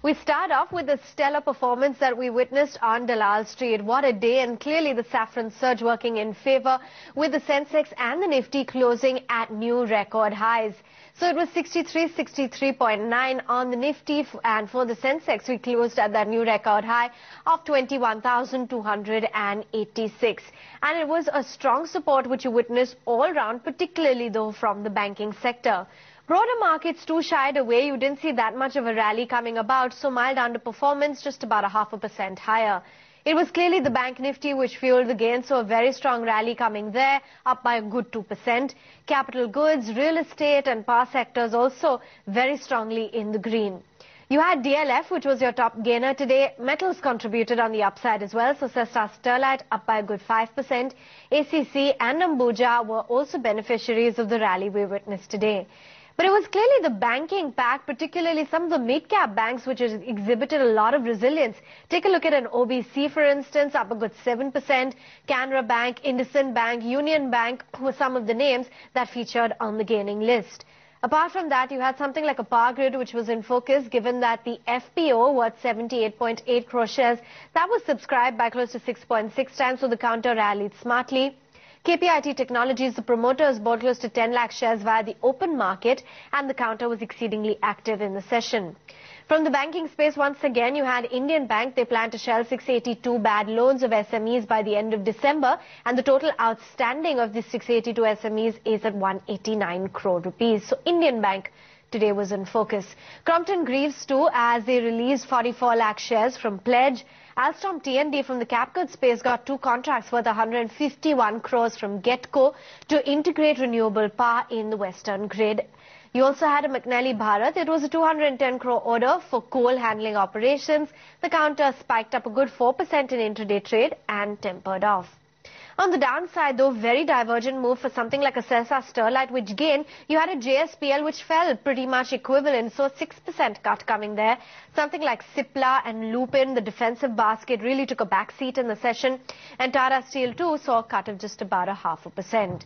We start off with the stellar performance that we witnessed on Dalal Street. What a day, and clearly the saffron surge working in favour, with the Sensex and the Nifty closing at new record highs. So it was 63.9 on the Nifty, and for the Sensex we closed at that new record high of 21,286. And it was a strong support which you witnessed all round, particularly though from the banking sector. Broader markets too shied away. You didn't see that much of a rally coming about, so mild underperformance, just about 0.5% higher. It was clearly the Bank Nifty which fueled the gain, so a very strong rally coming there, up by a good 2%. Capital goods, real estate and power sectors also very strongly in the green. You had DLF, which was your top gainer today. Metals contributed on the upside as well, so Sesta Sterlite up by a good 5%. ACC and Ambuja were also beneficiaries of the rally we witnessed today. But it was clearly the banking pack, particularly some of the mid-cap banks which exhibited a lot of resilience. Take a look at an OBC, for instance, up a good 7%. Canara Bank, IndusInd Bank, Union Bank were some of the names that featured on the gaining list. Apart from that, you had something like a Power Grid which was in focus, given that the FPO worth 78.8 crore shares, that was subscribed by close to 6.6 times, so the counter rallied smartly. KPIT Technologies, the promoters, bought close to 10 lakh shares via the open market, and the counter was exceedingly active in the session. From the banking space, once again, you had Indian Bank. They plan to shell 682 bad loans of SMEs by the end of December, and the total outstanding of these 682 SMEs is at 189 crore rupees. So Indian Bank today was in focus. Crompton Greaves too, as they released 44 lakh shares from pledge. Alstom T&D from the Capcode space got 2 contracts worth 151 crores from GETCO to integrate renewable power in the western grid. You also had a McNally Bharat. It was a 210 crore order for coal handling operations. The counter spiked up a good 4% in intraday trade and tempered off. On the downside, though, very divergent move for something like a Sesta Sterlite, which gained. You had a JSPL which fell pretty much equivalent, so 6% cut coming there. Something like Cipla and Lupin, the defensive basket, really took a back seat in the session. And Tata Steel too saw a cut of just about 0.5%.